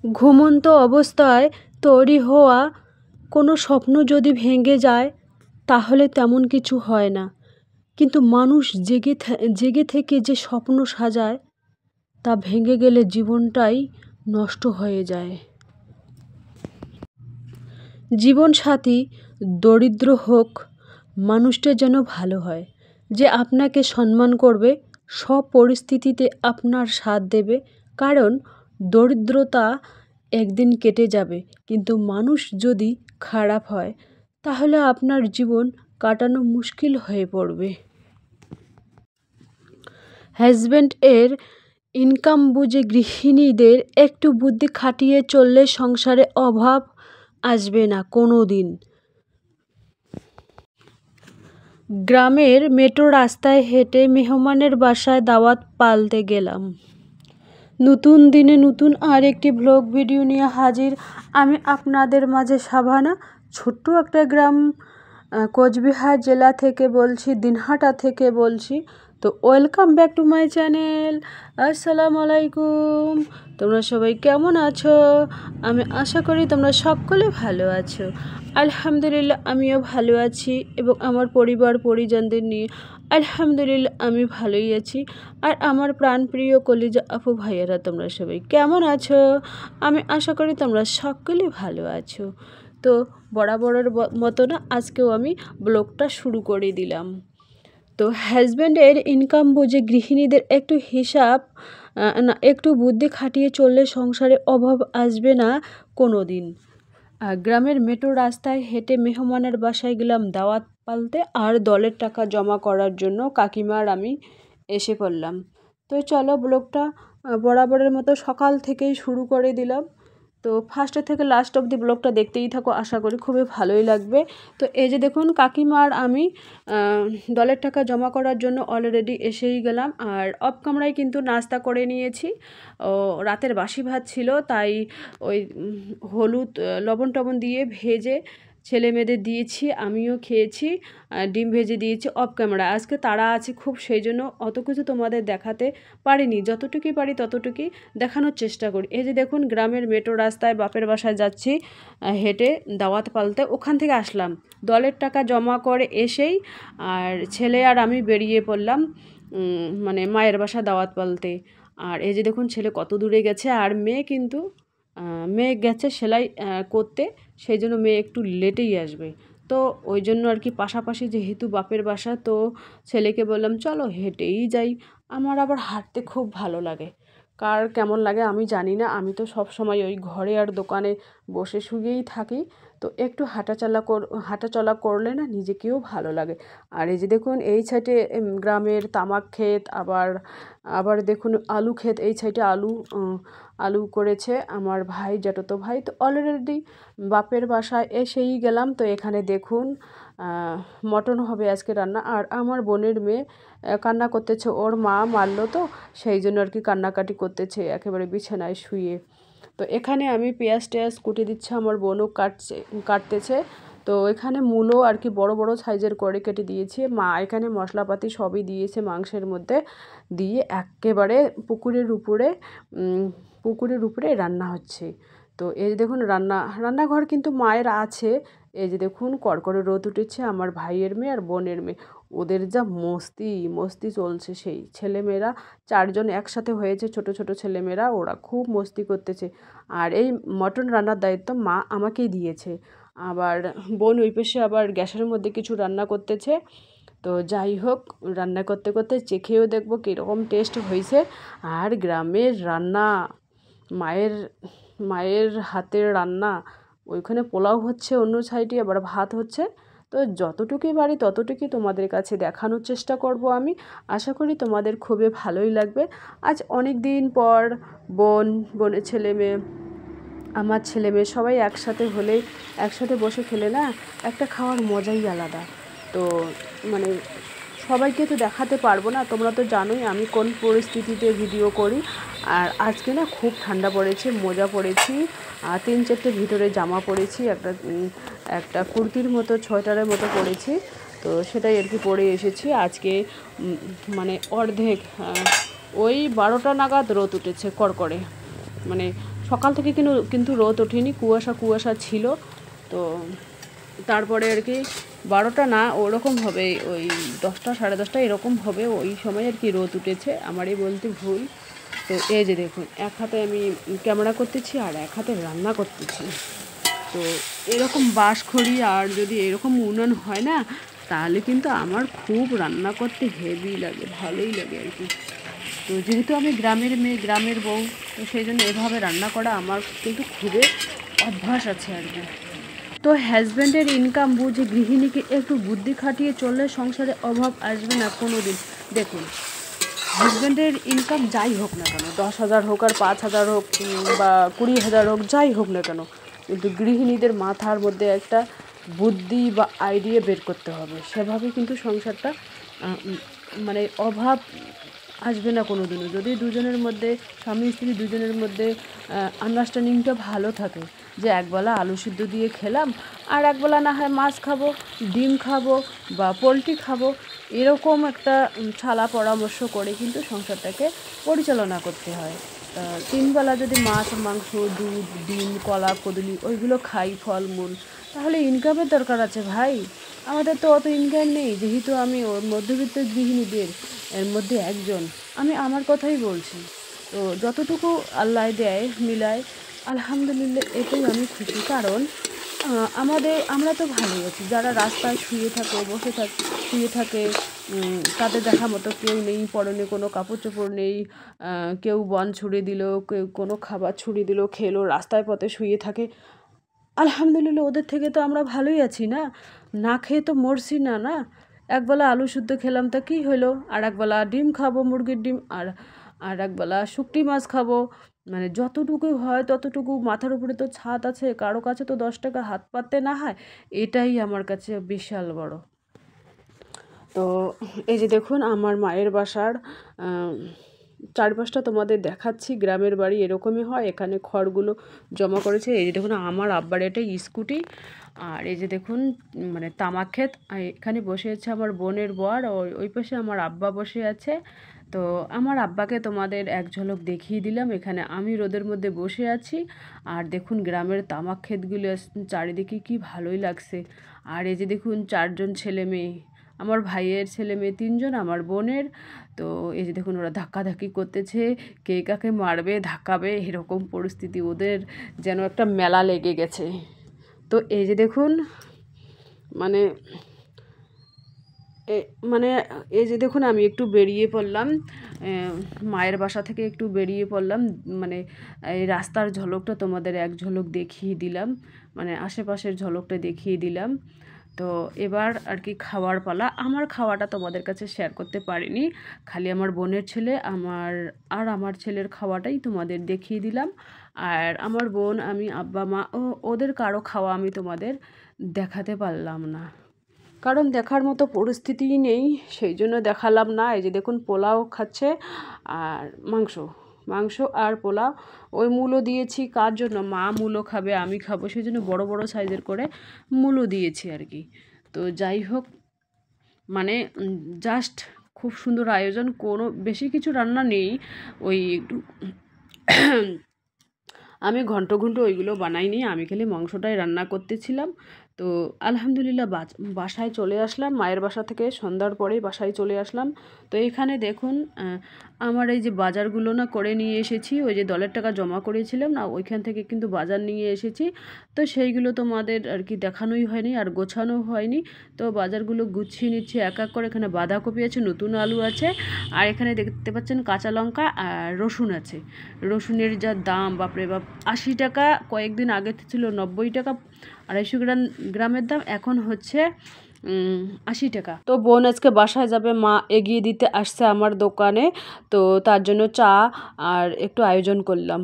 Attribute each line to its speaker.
Speaker 1: ঘুমন্ত অবস্থায় তৈরি হওয়া কোনো স্বপ্ন যদি ভেঙে যায় তাহলে তেমন কিছু হয় না, কিন্তু মানুষ জেগে থেকে যে স্বপ্ন সাজায় তা ভেঙে গেলে জীবনটাই নষ্ট হয়ে যায়। জীবনসাথী দরিদ্র হোক, মানুষটা যেন ভালো হয়, যে আপনাকে সম্মান করবে, সব পরিস্থিতিতে আপনার সাথ দেবে। কারণ দরিদ্রতা একদিন কেটে যাবে, কিন্তু মানুষ যদি খারাপ হয় তাহলে আপনার জীবন কাটানো মুশকিল হয়ে পড়বে। হাজব্যান্ড এর ইনকাম বুঝে গৃহিণীদের একটু বুদ্ধি খাটিয়ে চললে সংসারে অভাব আসবে না কোনো দিন। গ্রামের মেঠো রাস্তায় হেঁটে মেহমানের বাসায় দাওয়াত পালতে গেলাম। নতুন দিনে নতুন আর একটি ব্লগ ভিডিও নিয়ে হাজির আমি আপনাদের মাঝে শাবানা। ছোট্ট একটা গ্রাম, কোচবিহার জেলা থেকে বলছি, দিনহাটা থেকে বলছি। তো welcome back to my channel. আসসালামু আলাইকুম। তোমরা সবাই কেমন আছো? আমি আশা করি তোমরা সকলে ভালো আছো। আলহামদুলিল্লাহ আমিও ভালো আছি এবং আমার পরিবার পরিজনদের নিয়ে আলহামদুলিল্লাহ আমি ভালোই আছি। আর আমার প্রাণপ্রিয় কলিজা আপু ভাইয়েরা তোমরা সবাই কেমন আছো? আমি আশা করি তোমরা সকলে ভালো আছো। তো বরাবরের মতো না, আজকেও আমি ব্লগটা শুরু করে দিলাম। তো হাজব্যান্ডের ইনকাম বুঝে গৃহিণীদের একটু হিসাব না, একটু বুদ্ধি খাটিয়ে চললে সংসারে অভাব আসবে না কোনো দিন। গ্রামের মেঠো রাস্তায় হেঁটে মেহমানের বাসায় গেলাম দাওয়াত পালতে, আর দলের টাকা জমা করার জন্য কাকিমার আমি এসে পড়লাম। তো চলো ব্লগটা বরাবরের মতো সকাল থেকেই শুরু করে দিলাম। তো ফার্স্টে থেকে লাস্ট অবধি ব্লগটা দেখতেই থাকো, আশা করি খুবই ভালোই লাগবে। তো এই যে দেখুন কাকিমার আমি দলের টাকা জমা করার জন্য অলরেডি এসেই গেলাম। আর অফ ক্যামেরায় কিন্তু নাস্তা করে নিয়েছি। রাতের বাসি ভাত ছিল, তাই ওই হলুদ লবণ টবণ দিয়ে ভেজে ছেলে মেয়েদের দিয়েছি, আমিও খেয়েছি। ডিম ভেজে দিয়েছি অফ ক্যামেরা। আজকে তাড়া আছে খুব, সেই জন্য অত কিছু তোমাদের দেখাতে পারিনি। যতটুকুই পারি ততটুকুই দেখানোর চেষ্টা করি। এই যে দেখুন গ্রামের মেঠো রাস্তায় বাপের বাসায় যাচ্ছি হেঁটে দাওয়াত পালতে। ওখান থেকে আসলাম দলের টাকা জমা করে এসেই, আর ছেলে আর আমি বেরিয়ে পড়লাম মানে মায়ের বাসা দাওয়াত পালতে। আর এই যে দেখুন ছেলে কত দূরে গেছে, আর মেয়ে গেছে সেলাই করতে, সেই জন্য মেয়ে একটু লেটেই আসবে। তো ওই জন্য আর কি পাশাপাশি যেহেতু বাপের বাসা, তো ছেলেকে বললাম চলো হেঁটেই যাই। আমার আবার হাঁটতে খুব ভালো লাগে, কার কেমন লাগে আমি জানি না। আমি তো সব সময় ওই ঘরে আর দোকানে বসে শুয়েই থাকি। তো একটু হাঁটাচলা করলে না নিজেকেও ভালো লাগে। আর এই যে দেখুন এই সাইডে গ্রামের তামাক ক্ষেত, আবার দেখুন আলু ক্ষেত। এই সাইডে আলু করেছে আমার ভাই, জ্যাঠতো ভাই। তো অলরেডি বাপের বাসায় এসেই গেলাম। তো এখানে দেখুন মটন হবে আজকে রান্না। আর আমার বোনের মেয়ে কান্না করতেছে, ওর মা মারলো তো সেই জন্য আর কি কান্নাকাটি করতেছে একেবারে বিছানায় শুয়ে। তো এখানে আমি পেঁয়াজ টেয়াজ কুটে দিচ্ছে, আমার বোনও কাটতেছে। তো এখানে মূলো আর কি বড় বড় সাইজের করে কেটে দিয়েছি। মা এখানে মশলাপাতি সবই দিয়েছে মাংসের মধ্যে, দিয়ে একেবারে পুকুরের উপরে রান্না হচ্ছে। তো এই যে দেখুন রান্নাঘর কিন্তু মায়ের আছে। এই যে দেখুন কড়কড়ে রোদ উঠেছে, আমার ভাইয়ের মেয়ে আর বোনের মেয়ে, ওদের যা মস্তি চলছে। সেই ছেলেমেয়েরা 4 জন একসাথে হয়েছে, ছোট ছোট ছেলেমেয়েরা, ওরা খুব মস্তি করতেছে। আর এই মটন রান্নার দায়িত্ব মা আমাকেই দিয়েছে। আবার বোন ওই পাশে আবার গ্যাসের মধ্যে কিছু রান্না করতেছে। তো যাই হোক, রান্না করতে করতে চেখেও দেখবো কীরকম টেস্ট হয়েছে। আর গ্রামের রান্না, মায়ের হাতের রান্না, ওইখানে পোলাও হচ্ছে, অন্য সাইডে আবার ভাত হচ্ছে। তো যতটুকুই পারি ততটুকুই তোমাদের কাছে দেখানোর চেষ্টা করব আমি। আশা করি তোমাদের খুবই ভালোই লাগবে। আজ অনেক দিন পর বোনের ছেলে মেয়ে, আমার ছেলে মেয়ে সবাই একসাথে হলে, একসাথে বসে খেলে না একটা খাওয়ার মজাই আলাদা। তো মানে সবাইকে তো দেখাতে পারবো না, তোমরা তো জানোই আমি কোন পরিস্থিতিতে ভিডিও করি। আর আজকে না খুব ঠান্ডা পড়েছে, মোজা পরেছি, 3-4টে ভিতরে জামা পরেছি, একটা কুর্তির মতো সোয়েটারের মতো পরেছি। তো সেটাই আর কি পরে এসেছি আজকে। মানে অর্ধেক ওই 12টা নাগাদ রোদ উঠেছে কড়কড়ে, মানে সকাল থেকে কিন্তু রোদ ওঠেনি, কুয়াশা ছিল। তো তারপরে আর কি 12টা না ওরকম হবে, ওই 10টা 10:30 এরকম হবে, ওই সময় আর কি রোদ উঠেছে, আমারই বলতে ভুল। তো এই যে দেখুন, এক হাতে আমি ক্যামেরা করতেছি আর এক হাতে রান্না করতেছি। তো এরকম বাঁশখড়ি আর যদি এরকম উনুন হয় না, তাহলে কিন্তু আমার খুব রান্না করতে হেভি লাগে, ভালোই লাগে আর কি। তো যেহেতু আমি গ্রামের মেয়ে, গ্রামের বউ, তো সেই জন্য এভাবে রান্না করা আমার কিন্তু খুবই অভ্যাস আছে আর কি। তো হাজব্যান্ডের ইনকাম বুঝে গৃহিণীকে একটু বুদ্ধি খাটিয়ে চললে সংসারে অভাব আসবে না কোনো দিন। দেখুন, হাজব্যান্ডের ইনকাম যাই হোক না কেন, 10,000 হোক আর 5,000 হোক বা 20,000 হোক, যাই হোক না কেন, কিন্তু গৃহিণীদের মাথার মধ্যে একটা বুদ্ধি বা আইডিয়া বের করতে হবে, সেভাবে কিন্তু সংসারটা মানে অভাব আসবে না কোনো দিনও। যদি দুজনের মধ্যে, স্বামী স্ত্রী দুজনের মধ্যে আন্ডারস্ট্যান্ডিংটা ভালো থাকে, যে একবেলা আলু সিদ্ধ দিয়ে খেলাম আর একবেলা না হয় মাছ খাবো, ডিম খাবো বা পোলট্রি খাবো, এরকম একটা ছালা পরামর্শ করে কিন্তু সংসারটাকে পরিচালনা করতে হয়। 3 বেলা যদি মাছ, মাংস, দুধ, ডিম, কলা, কদলি ওইগুলো খাই, ফলমূল, তাহলে ইনকামের দরকার আছে ভাই। আমাদের তো অত ইনকাম নেই, যেহেতু আমি ওর মধ্যবিত্ত গৃহিণীদের এর মধ্যে একজন, আমি আমার কথাই বলছি। তো যতটুকু আল্লাহ দেয় মিলায়, আলহামদুলিল্লাহ, এতেই আমি খুশি। কারণ আমরা তো ভালোই আছি, যারা রাস্তায় শুয়ে থাকে, তাদের দেখা মতো কেউ নেই, পরনে কোনো কাপড় চোপড় নেই, কেউ বন ছুঁড়ে দিল, কেউ কোনো খাবার ছুঁড়ে দিল, খেলো, রাস্তায় পথে শুয়ে থাকে, আলহামদুলিল্লাহ, ওদের থেকে তো আমরা ভালোই আছি না, না খেয়ে তো মরছি না। না, একবেলা আলু শুদ্ধ খেলাম তা কী হলো, আর একবেলা ডিম খাবো, মুরগির ডিম, আর একবেলা শুকটি মাছ খাবো, মানে যতটুকু হয় ততটুকু। মাথার উপরে তো ছাদ আছে, কারো কাছে তো 10 টাকা হাত পাততে না হয়, এটাই আমার কাছে বিশাল বড়। তো এই যে দেখুন, আমার মায়ের বাসার চারপাশটা তোমাদের দেখাচ্ছি। গ্রামের বাড়ি এরকমই হয়, এখানে খড়গুলো জমা করেছে। এই যে দেখুন, আমার আব্বার এটা স্কুটি, আর এই যে দেখুন মানে তামাক ক্ষেত, এখানে বসে আছে আমার বোনের বর, ওই পাশে আমার আব্বা বসে আছে। তো আমার আব্বাকে তোমাদের এক ঝলক দেখিয়ে দিলাম, এখানে আমি রোদের মধ্যে বসে আছি, আর দেখুন গ্রামের তামাক ক্ষেতগুলো চারিদিকে কি ভালোই লাগছে। আর এই যে দেখুন 4জন ছেলে মেয়ে, আমার ভাইয়ের ছেলে মেয়ে 3জন, আমার বোনের। তো এই যে দেখুন, ওরা ধাক্কাধাক্কি করতেছে, কে কাকে মারবে, ধাক্কাবে, এরকম পরিস্থিতি, ওদের যেন একটা মেলা লেগে গেছে। তো এই যে দেখুন, মানে মানে এই যে দেখুন, আমি একটু বেরিয়ে পড়লাম, মায়ের বাসা থেকে একটু বেরিয়ে পড়লাম, মানে এই রাস্তার ঝলকটা তোমাদের এক ঝলক দেখিয়ে দিলাম, মানে আশেপাশের ঝলকটা দেখিয়ে দিলাম। তো এবার আর কি খাওয়ার পালা। আমার খাওয়াটা তোমাদের কাছে শেয়ার করতে পারিনি, খালি আমার বোনের ছেলে আমার ছেলের খাওয়াটাই তোমাদের দেখিয়ে দিলাম। আর আমার বোন, আমি, আব্বা, মা, ওদের কারো খাওয়া আমি তোমাদের দেখাতে পারলাম না, কারণ দেখার মতো পরিস্থিতিই নেই, সেই জন্য দেখালাম না। এই যে দেখুন, পোলাও খাচ্ছে আর মাংস আর পোলাও। ওই মূলো দিয়েছি কার জন্য, মা মূলো খাবে, আমি খাবো, সেই জন্য বড় বড় সাইজের করে মূলো দিয়েছি আর কি। তো যাই হোক, মানে জাস্ট খুব সুন্দর আয়োজন, কোনো বেশি কিছু রান্না নেই, ওই একটু আমি ঘন্ট ওইগুলো বানাইনি, আমি খালি মাংসটাই রান্না করতেছিলাম। তো আলহামদুলিল্লাহ বাসায় চলে আসলাম, মায়ের বাসা থেকে সন্ধ্যার পরেই বাসায় চলে আসলাম। তো এখানে দেখুন, আমার এই যে বাজারগুলো না করে নিয়ে এসেছি, ওই যে দলের টাকা জমা করেছিলাম না, ওইখান থেকে কিন্তু বাজার নিয়ে এসেছি। তো সেইগুলো তোমাদের আর কি দেখানোই হয়নি আর গোছানো হয়নি। তো বাজারগুলো গুছিয়ে নিচ্ছি এক এক করে। এখানে বাঁধাকপি আছে, নতুন আলু আছে, আর এখানে দেখতে পাচ্ছেন কাঁচা লঙ্কা আর রসুন আছে। রসুনের যা দাম, বাপরে বাপ, 80 টাকা, কয়েকদিন আগে ছিল 90 টাকা 250 গ্রামের দাম, এখন হচ্ছে 80 টাকা। তো বোন আজকে বাসায় যাবে, মা এগিয়ে দিতে আসছে আমার দোকানে, তো তার জন্য চা আর একটু আয়োজন করলাম।